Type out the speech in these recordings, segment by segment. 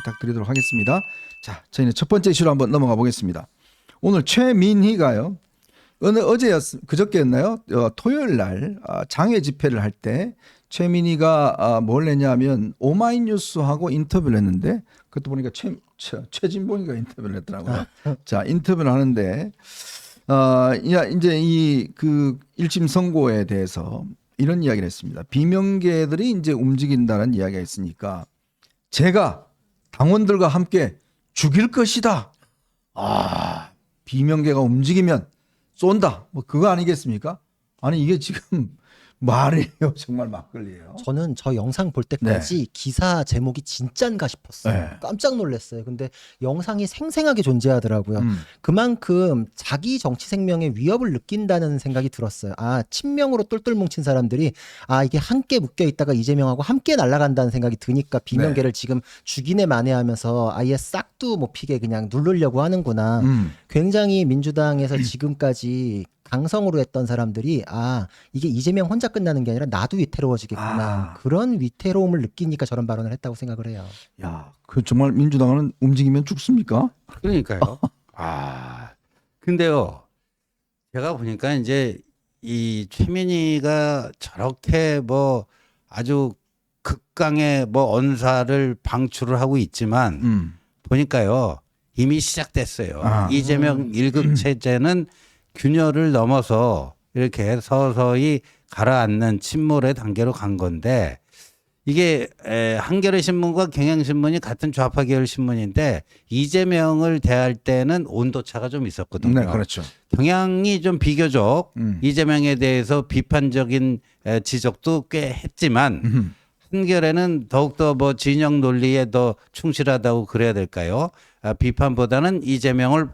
부탁드리도록 하겠습니다. 자, 저희는 첫 번째 이슈로 한번 넘어가 보겠습니다. 오늘 최민희가요. 그저께였나요? 토요일 날 장외 집회를 할 때 최민희가 뭘 했냐면 오마이뉴스하고 인터뷰를 했는데 그것도 보니까 최진봉이가 인터뷰를 했더라고요. 자, 인터뷰를 하는데 이제 이 그 1심 선고에 대해서 이런 이야기를 했습니다. 비명계들이 이제 움직인다는 이야기가 있으니까 제가 당원들과 함께 죽일 것이다. 비명계가 움직이면 쏜다. 뭐 그거 아니겠습니까? 아니 이게 지금 말이에요. 정말 막걸리예요. 저는 저 영상 볼 때까지 기사 제목이 진짠가 싶었어요. 네. 깜짝 놀랐어요. 근데 영상이 생생하게 존재하더라고요. 그만큼 자기 정치 생명에 위협을 느낀다는 생각이 들었어요. 친명으로 똘똘 뭉친 사람들이 이게 함께 묶여 있다가 이재명하고 함께 날아간다는 생각이 드니까 비명계를 지금 죽이네 마네하면서 아예 싹도 못 피게 그냥 누르려고 하는구나. 굉장히 민주당에서 지금까지 강성으로 했던 사람들이 이게 이재명 혼자 끝나는 게 아니라 나도 위태로워지겠구나. 그런 위태로움을 느끼니까 저런 발언을 했다고 생각을 해요. 야, 그 정말 민주당은 움직이면 죽습니까? 그러니까요. 근데요, 제가 보니까 이제 이 최민희가 저렇게 뭐 아주 극강의 뭐 언사를 방출을 하고 있지만 보니까요 이미 시작됐어요. 이재명 1급 체제는 균열을 넘어서 이렇게 서서히 가라앉는 침몰의 단계로 간 건데 이게 한겨레 신문과 경향신문이 같은 좌파 계열 신문인데 이재명을 대할 때는 온도차가 좀 있었거든요. 네, 그렇죠. 경향이 좀 비교적 이재명에 대해서 비판적인 지적도 꽤 했지만 한겨레는 더욱더 뭐 진영 논리에 더 충실하다고 그래야 될까요? 비판보다는 이재명을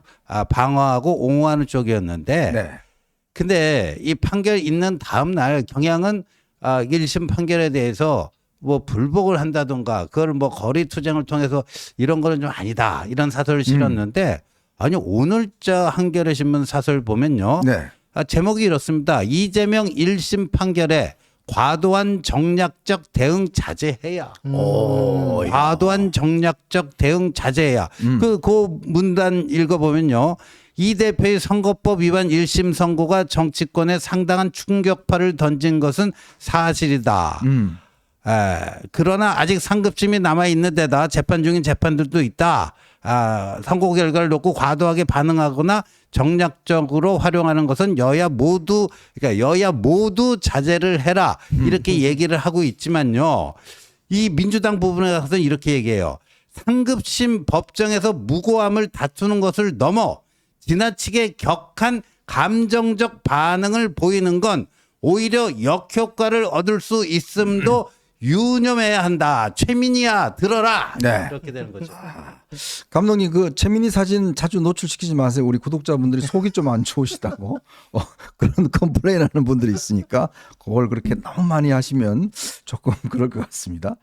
방어하고 옹호하는 쪽이었는데 네. 근데 이 판결 있는 다음 날 경향은 1심 판결에 대해서 뭐 불복을 한다던가 그걸 뭐 거리 투쟁을 통해서 이런 거는 좀 아니다 이런 사설을 실었는데 아니 오늘자 한겨레 신문 사설 보면요. 네. 제목이 이렇습니다. 이재명 1심 판결에 과도한 정략적 대응 자제해야. 과도한 정략적 대응 자제해야. 그 문단 읽어보면요. 이 대표의 선거법 위반 1심 선고가 정치권에 상당한 충격파를 던진 것은 사실이다. 그러나 아직 상급심이 남아있는 데다 재판 중인 재판들도 있다. 선고 결과를 놓고 과도하게 반응하거나 정략적으로 활용하는 것은 여야 모두 자제를 해라 이렇게 얘기를 하고 있지만요. 이 민주당 부분에 가서는 이렇게 얘기해요. 상급심 법정에서 무고함을 다투는 것을 넘어 지나치게 격한 감정적 반응을 보이는 건 오히려 역효과를 얻을 수 있음도 유념해야 한다. 최민희야 들어라. 네. 이렇게 되는 거죠. 감독님 그 최민희 사진 자주 노출시키지 마세요. 우리 구독자분들이 속이 좀 안 좋으시다고 그런 컴플레인하는 분들이 있으니까 그걸 그렇게 너무 많이 하시면 조금 그럴 것 같습니다.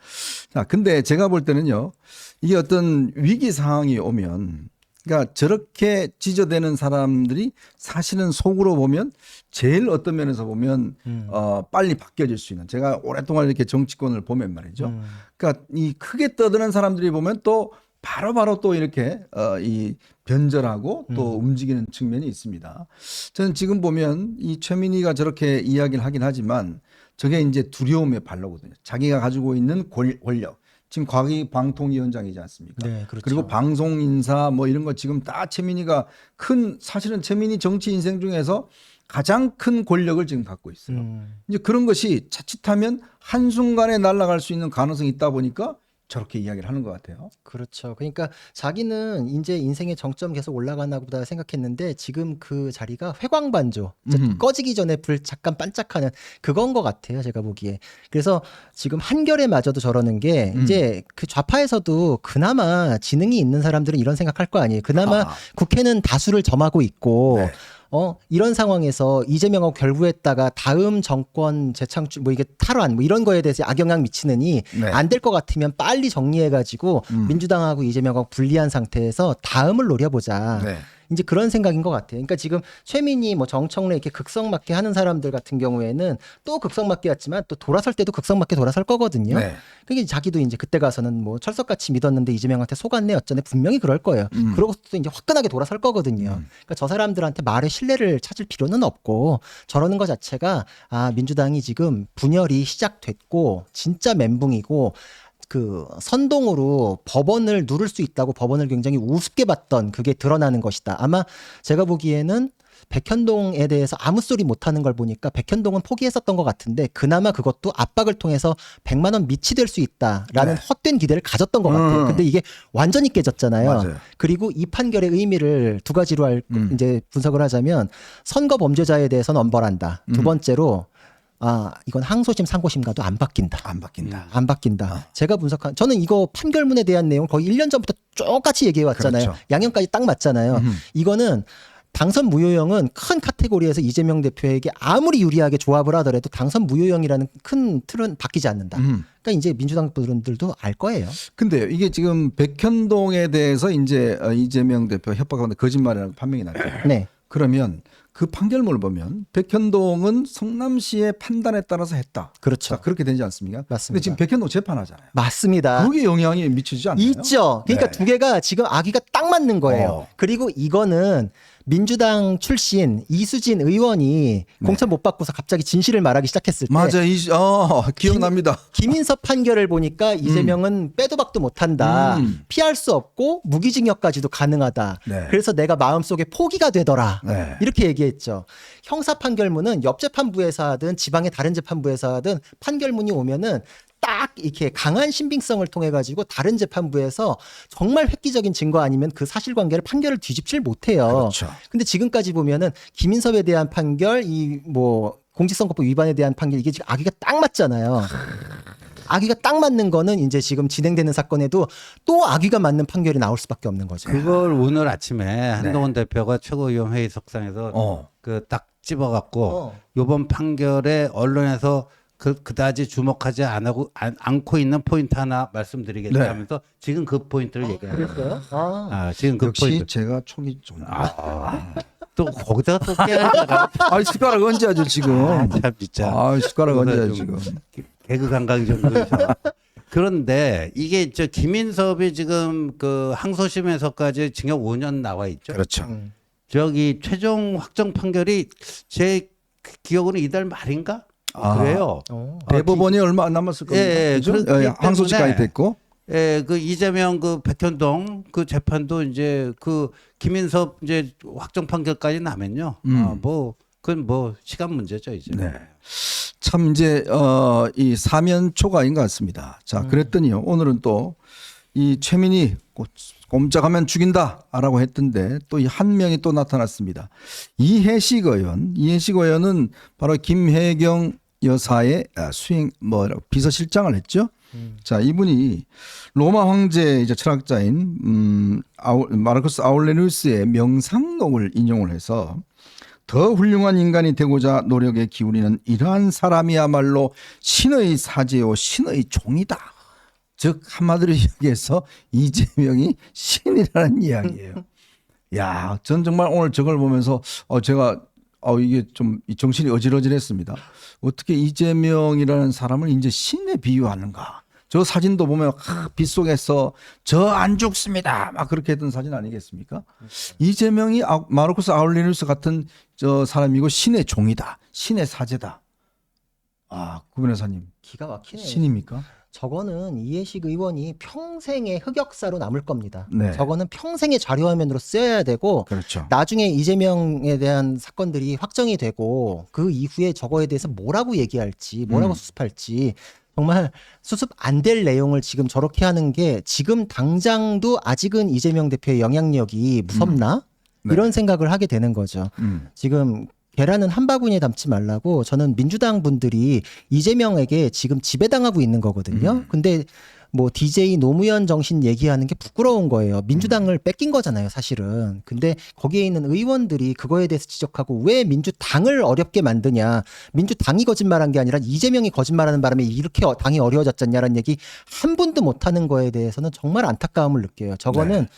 자, 근데 제가 볼 때는요. 이게 어떤 위기 상황이 오면 그러니까 저렇게 지저대는 사람들이 사실은 속으로 보면 제일 어떤 면에서 보면 빨리 바뀌어질 수 있는 제가 오랫동안 이렇게 정치권을 보면 말이죠. 그러니까 이 크게 떠드는 사람들이 보면 또 바로바로 또 이렇게 이 변절하고 또 움직이는 측면이 있습니다. 저는 지금 보면 이 최민희가 저렇게 이야기를 하긴 하지만 저게 이제 두려움의 발로거든요. 자기가 가지고 있는 권력. 지금 과기방통위원장이지 않습니까? 네, 그렇죠. 그리고 방송인사 뭐 이런 거 지금 다 최민희가 사실은 최민희 정치 인생 중에서 가장 큰 권력을 지금 갖고 있어요. 이제 그런 것이 자칫하면 한순간에 날아갈 수 있는 가능성이 있다 보니까 저렇게 이야기를 하는 것 같아요. 그렇죠. 그러니까 자기는 이제 인생의 정점 계속 올라가나 보다 생각했는데 지금 그 자리가 회광반조. 꺼지기 전에 불 잠깐 반짝하는 그건 것 같아요. 제가 보기에. 그래서 지금 한겨레마저도 저러는 게 이제 그 좌파에서도 그나마 지능이 있는 사람들은 이런 생각할 거 아니에요. 그나마 국회는 다수를 점하고 있고 네. 이런 상황에서 이재명하고 결부했다가 다음 정권 재창출 뭐 이게 탈환 뭐 이런 거에 대해서 악영향 미치느니 네. 안 될 것 같으면 빨리 정리해가지고 민주당하고 이재명하고 분리한 상태에서 다음을 노려보자. 네. 이제 그런 생각인 것 같아요. 그러니까 지금 최민희 뭐 정청래 이렇게 극성맞게 하는 사람들 같은 경우에는 또 극성맞게 했지만 또 돌아설 때도 극성맞게 돌아설 거거든요. 네. 그러니까 자기도 이제 그때 가서는 뭐 철석같이 믿었는데 이재명한테 속았네 어쩌네 분명히 그럴 거예요. 그러고 또 이제 화끈하게 돌아설 거거든요. 그러니까 저 사람들한테 말의 신뢰를 찾을 필요는 없고 저러는 것 자체가 아 민주당이 지금 분열이 시작됐고 진짜 멘붕이고 그 선동으로 법원을 누를 수 있다고 법원을 굉장히 우습게 봤던 그게 드러나는 것이다. 아마 제가 보기에는 백현동에 대해서 아무 소리 못하는 걸 보니까 백현동은 포기했었던 것 같은데 그나마 그것도 압박을 통해서 100만 원 밑이 될 수 있다라는 헛된 기대를 가졌던 것 같아요. 근데 이게 완전히 깨졌잖아요. 맞아요. 그리고 이 판결의 의미를 두 가지로 이제 분석을 하자면 선거 범죄자에 대해서는 엄벌한다. 두 번째로 아 이건 항소심 상고심과도 안 바뀐다. 안 바뀐다. 안 바뀐다. 제가 분석한 저는 이거 판결문에 대한 내용 거의 1년 전부터 똑같이 얘기해 왔잖아요. 그렇죠. 양형까지 딱 맞잖아요. 이거는 당선 무효형은 큰 카테고리에서 이재명 대표에게 아무리 유리하게 조합을 하더라도 당선 무효형이라는 큰 틀은 바뀌지 않는다. 그러니까 이제 민주당 분들도 알 거예요. 근데 이게 지금 백현동에 대해서 이제 이재명 대표 협박하는데 거짓말이라는 판명이 났잖아요. 네. 그러면 그 판결문을 보면 백현동은 성남시의 판단에 따라서 했다. 그렇죠. 자, 그렇게 되지 않습니까? 맞습니다. 근데 지금 백현동 재판하잖아요. 맞습니다. 그게 영향이 미치지 않나요? 있죠. 그러니까 네. 두 개가 지금 아기가 딱 맞는 거예요. 어. 그리고 이거는 민주당 출신 이수진 의원이 공천 못 받고서 갑자기 진실을 말하기 시작했을 때 맞아, 기억납니다. 김인섭 판결을 보니까 이재명은 빼도 박도 못한다. 피할 수 없고 무기징역까지도 가능하다. 네. 그래서 내가 마음속에 포기가 되더라. 네. 이렇게 얘기했죠. 형사 판결문은 옆 재판부에서 하든 지방의 다른 재판부에서 하든 판결문이 오면은 딱 이렇게 강한 신빙성을 통해 가지고 다른 재판부에서 정말 획기적인 증거 아니면 그 사실관계를 판결을 뒤집질 못해요. 그렇죠. 근데 지금까지 보면은 김인섭에 대한 판결, 이 뭐 공직선거법 위반에 대한 판결 이게 지금 아기가 딱 맞잖아요. 아기가 딱 맞는 거는 이제 지금 진행되는 사건에도 또 아기가 맞는 판결이 나올 수밖에 없는 거죠. 그걸 오늘 아침에 한동훈 대표가 최고위원 회의석상에서 그 딱 집어갖고 이번 판결에 언론에서 그다지 주목하지 않고 있는 포인트 하나 말씀드리겠다 네. 하면서 지금 그 포인트를 얘기해요. 그랬어요? 지금 그 역시 포인트. 제가 촉이 좀. 또 거기다가 또 깨알다가 숟가락 언제 하죠 지금? 참 진짜. 숟가락 언제 하죠 좀 지금? 개그 감각이 좀 그러셔. 그런데 이게 김인섭이 지금 그 항소심에서까지 징역 5년 나와 있죠. 그렇죠. 저기 최종 확정 판결이 제 기억으로는 이달 말인가? 그래요. 대법원이 얼마 안 남았을 겁니다. 예, 그죠? 그렇기 항소시까지 때문에 됐고. 예, 그 이재명 그 백현동 그 재판도 이제 그 김인섭 이제 확정 판결까지 나면요. 그건 뭐 시간 문제죠 이제. 네. 참 이제 이 사면 초과인 것 같습니다. 자, 그랬더니요. 오늘은 또 이 최민희 꼼짝하면 죽인다라고 했던데 또 이 한 명이 또 나타났습니다. 이해식 의원은 바로 김혜경 여사의 수행 비서실장을 했죠. 자, 이분이 로마 황제 이제 철학자인 마르쿠스 아울레리우스의 명상록을 인용을 해서 더 훌륭한 인간이 되고자 노력에 기울이는 이러한 사람이야말로 신의 사제요 신의 종이다. 즉 한마디로 이야기해서 이재명이 신이라는 이야기예요. 야, 전 정말 오늘 저걸 보면서 제가 이게 좀 정신이 어질어질했습니다. 어떻게 이재명이라는 사람을 이제 신에 비유하는가? 저 사진도 보면 빗속에서 저 안 죽습니다. 막 그렇게 했던 사진 아니겠습니까? 이재명이 마르쿠스 아울레리우스 같은 저 사람이고 신의 종이다. 신의 사제다. 구 변호사님. 기가 막히네요. 신입니까? 저거는 이해식 의원이 평생의 흑역사로 남을 겁니다. 네. 저거는 평생의 자료화면으로 쓰여야 되고 그렇죠. 나중에 이재명에 대한 사건들이 확정이 되고 그 이후에 저거에 대해서 뭐라고 얘기할지 뭐라고 수습할지 정말 수습 안 될 내용을 지금 저렇게 하는 게 지금 당장도 아직은 이재명 대표의 영향력이 무섭나? 네. 이런 생각을 하게 되는 거죠. 지금 계란은 한 바구니에 담지 말라고 저는 민주당 분들이 이재명에게 지금 지배당하고 있는 거거든요. 근데 뭐 DJ 노무현 정신 얘기하는 게 부끄러운 거예요. 민주당을 뺏긴 거잖아요, 사실은. 근데 거기에 있는 의원들이 그거에 대해서 지적하고 왜 민주당을 어렵게 만드냐. 민주당이 거짓말한 게 아니라 이재명이 거짓말하는 바람에 이렇게 당이 어려워졌잖냐라는 얘기 한 분도 못하는 거에 대해서는 정말 안타까움을 느껴요. 저거는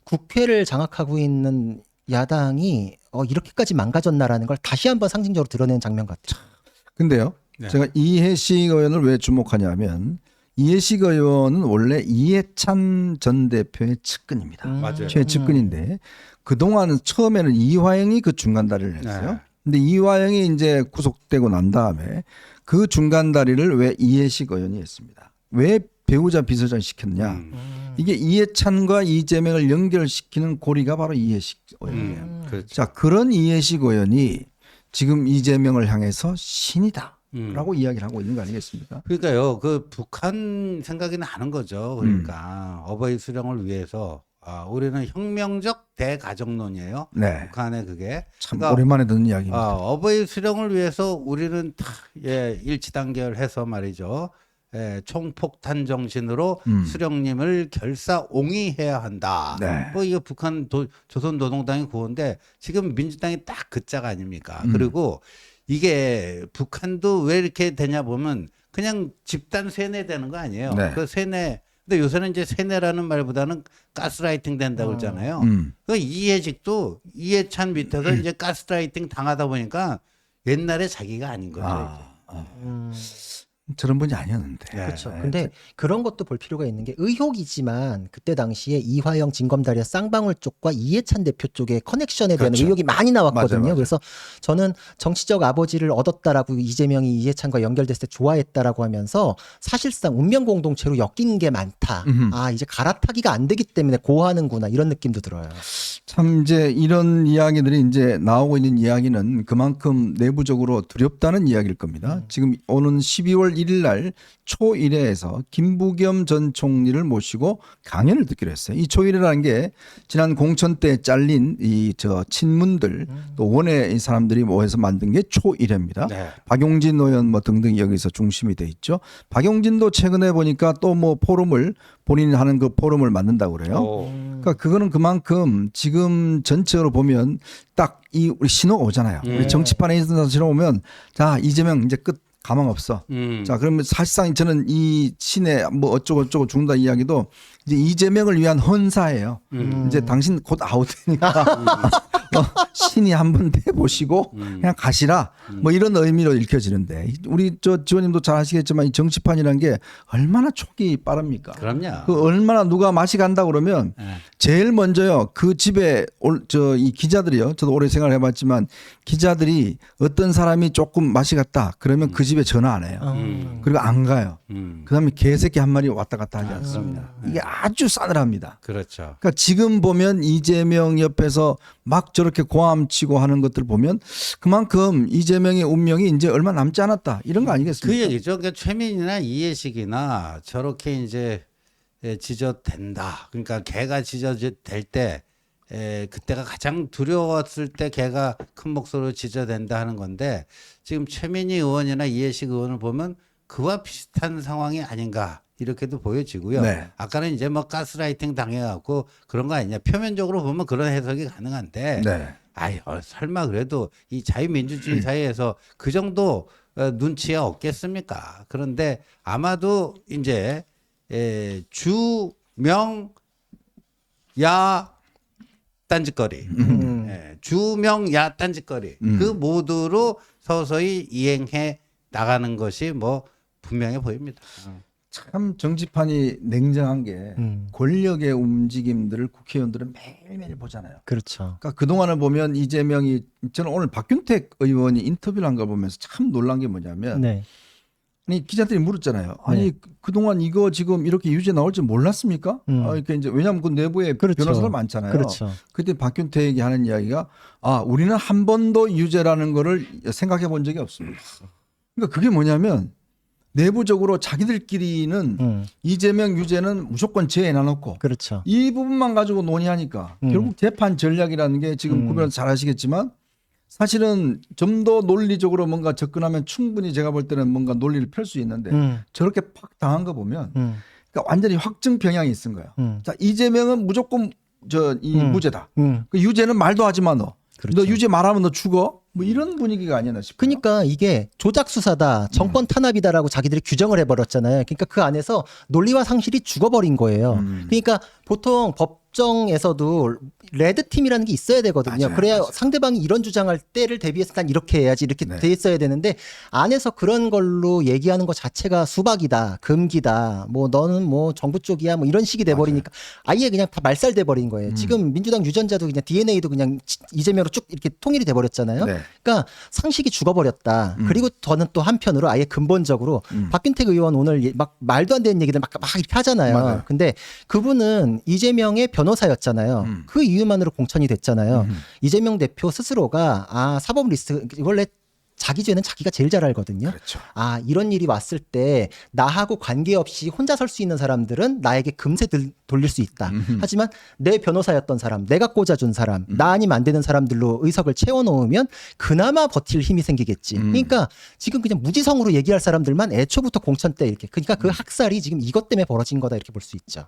국회를 장악하고 있는 야당이 이렇게까지 망가졌나라는 걸 다시 한번 상징적으로 드러낸 장면 같아요. 근데요. 네. 제가 이해식 의원을 왜 주목하냐면 이해식 의원은 원래 이해찬 전 대표의 측근입니다. 맞아요. 최측근인데 그동안 처음에는 이화영이 그 중간 다리를 했어요. 네. 근데 이화영이 이제 구속되고 난 다음에 그 중간 다리를 왜 이해식 의원이 했습니다. 왜 배우자 비서장 시켰냐? 이게 이해찬과 이재명을 연결시키는 고리가 바로 이해식 의원이에요. 그렇죠. 자, 그런 이해식 의원이 지금 이재명을 향해서 신이다라고 이야기를 하고 있는 거 아니겠습니까? 그러니까요. 그 북한 생각이 나는 거죠. 그러니까 어버이 수령을 위해서 우리는 혁명적 대가정론이에요. 네. 북한의 그게 참 그러니까 오랜만에 듣는 이야기입니다. 어버이 수령을 위해서 우리는 다 일치단결해서 말이죠. 총폭탄 정신으로 수령님을 결사옹위해야 한다. 네. 뭐 이거 북한 조선노동당의 구호인데 지금 민주당이 딱 그 짝 아닙니까? 그리고 이게 북한도 왜 이렇게 되냐 보면 그냥 집단 세뇌되는 거 아니에요. 네. 그 세뇌. 근데 요새는 이제 세뇌라는 말보다는 가스라이팅 된다고 그러잖아요. 그 이해직도 이해찬 밑에서 이제 가스라이팅 당하다 보니까 옛날에 자기가 아닌 거죠. 저런 분이 아니었는데. 네. 그렇죠. 근데 그런 것도 볼 필요가 있는 게 의혹이지만 그때 당시에 이화영 진검다리와 쌍방울 쪽과 이해찬 대표 쪽의 커넥션에 대한 그렇죠. 의혹이 많이 나왔거든요. 맞아요. 그래서 저는 정치적 아버지를 얻었다라고 이재명이 이해찬과 연결됐을 때 좋아했다라고 하면서 사실상 운명 공동체로 엮인 게 많다. 이제 갈아타기가 안 되기 때문에 고하는구나 이런 느낌도 들어요. 참 이제 이런 이야기들이 이제 나오고 있는 이야기는 그만큼 내부적으로 두렵다는 이야기일 겁니다. 지금 오는 12월 1일 날 초1회에서 김부겸 전 총리를 모시고 강연을 듣기로 했어요. 이 초1회라는 게 지난 공천 때 잘린 이 친문들 또 원외 이 사람들이 모여서 만든 게 초1회입니다. 네. 박용진 의원 뭐 등등 여기서 중심이 돼 있죠. 박용진도 최근에 보니까 또 뭐 포럼을 본인이 하는 그 포럼을 만든다고 그래요. 그러니까 그거는 그만큼 지금 전체로 보면 딱 이 우리 신호가 오잖아요. 우리 정치판에 있는 신호 오면 자 이재명 이제 끝 가망 없어. 자 그러면 사실상 저는 이 신에 뭐 어쩌고 죽는다 이야기도 이제 이재명을 위한 헌사예요. 이제 당신 곧 아웃되니까 신이 한번 대보시고 그냥 가시라 뭐 이런 의미로 읽혀지는데 우리 지원님도 잘 아시겠지만 이 정치판이라는 게 얼마나 촉이 빠릅니까? 그럼요. 그 얼마나 누가 맛이 간다 그러면 제일 먼저요 그 집에 이 기자들이요 저도 오래 생각을 해봤지만 기자들이 어떤 사람이 조금 맛이 갔다 그러면 그 집에 전화 안 해요. 그리고 안 가요. 그다음에 개새끼 한 마리 왔다 갔다 하지 않습니다. 이게 아주 싸늘합니다. 그렇죠. 그러니까 지금 보면 이재명 옆에서 막 저렇게 고함치고 하는 것들 보면 그만큼 이재명의 운명이 이제 얼마 남지 않았다 이런 거 아니겠습니까? 그 얘기죠. 그러니까 최민이나 이해식이나 저렇게 이제 지저댄다. 그러니까 개가 지저될 때 그때가 가장 두려웠을 때 개가 큰 목소리로 지저댄다 하는 건데 지금 최민희 의원이나 이해식 의원을 보면 그와 비슷한 상황이 아닌가 이렇게도 보여지고요. 네. 아까는 이제 뭐 가스라이팅 당해갖고 그런 거 아니냐. 표면적으로 보면 그런 해석이 가능한데 네. 설마 그래도 이 자유민주주의 사회에서 그 정도 눈치가 없겠습니까? 그런데 아마도 이제 주명 야 딴짓거리, 주명 야 딴짓거리 그 모드로 서서히 이행해 나가는 것이 뭐 분명해 보입니다. 참 정치판이 냉정한 게 권력의 움직임들을 국회의원들은 매일매일 보잖아요. 그렇죠. 그러니까 그동안을 보면 이재명이 저는 오늘 박균택 의원이 인터뷰를 한 걸 보면서 참 놀란 게 뭐냐면 네. 아니 기자들이 물었잖아요. 아니 그동안 이거 지금 이렇게 유죄 나올 줄 몰랐습니까? 그러니까 이제 왜냐하면 그 내부에 그렇죠. 변호사들 많잖아요. 그렇죠. 그때 박균택이 하는 이야기가 우리는 한 번도 유죄라는 거를 생각해 본 적이 없습니다. 그러니까 그게 뭐냐면 내부적으로 자기들끼리는 이재명 유죄는 무조건 제해놔놓고 그렇죠. 이 부분만 가지고 논의하니까 결국 재판 전략이라는 게 지금 구별을 잘 아시겠지만 사실은 좀 더 논리적으로 뭔가 접근하면 충분히 제가 볼 때는 뭔가 논리를 펼 수 있는데 저렇게 팍 당한 거 보면 그러니까 완전히 확증 병향이 있은 거예요. 자 이재명은 무조건 무죄다. 그 유죄는 말도 하지 마 너. 그렇죠. 너 유죄 말하면 너 죽어. 뭐 이런 분위기가 아니었나 싶어요. 그러니까 이게 조작 수사다, 정권 탄압이다라고 자기들이 규정을 해버렸잖아요. 그러니까 그 안에서 논리와 상실이 죽어버린 거예요. 그러니까 보통 법정에서도 레드 팀이라는 게 있어야 되거든요. 맞아요, 그래야 맞아요. 상대방이 이런 주장할 때를 대비해서 난 이렇게 해야지 이렇게 네. 돼 있어야 되는데 안에서 그런 걸로 얘기하는 것 자체가 수박이다, 금기다, 뭐 너는 뭐 정부 쪽이야, 뭐 이런 식이 돼버리니까 아예 그냥 다 말살돼 버린 거예요. 지금 민주당 유전자도 그냥 DNA도 그냥 이재명으로 쭉 이렇게 통일이 돼버렸잖아요. 네. 그러니까 상식이 죽어버렸다. 그리고 저는 또 한편으로 아예 근본적으로 박균택 의원 오늘 막 말도 안 되는 얘기들 막 이렇게 하잖아요. 맞아요. 근데 그분은 이재명의 변호사였잖아요. 그 이유만으로 공천이 됐잖아요. 이재명 대표 스스로가 사법 리스트 원래 자기 죄는 자기가 제일 잘 알거든요. 그렇죠. 이런 일이 왔을 때 나하고 관계없이 혼자 설 수 있는 사람들은 나에게 금세 돌릴 수 있다. 하지만 내 변호사였던 사람, 내가 꽂아준 사람, 나 아니면 안 되는 사람들로 의석을 채워놓으면 그나마 버틸 힘이 생기겠지. 그러니까 지금 그냥 무지성으로 얘기할 사람들만 애초부터 공천 때 이렇게. 그러니까 그 학살이 지금 이것 때문에 벌어진 거다 이렇게 볼 수 있죠.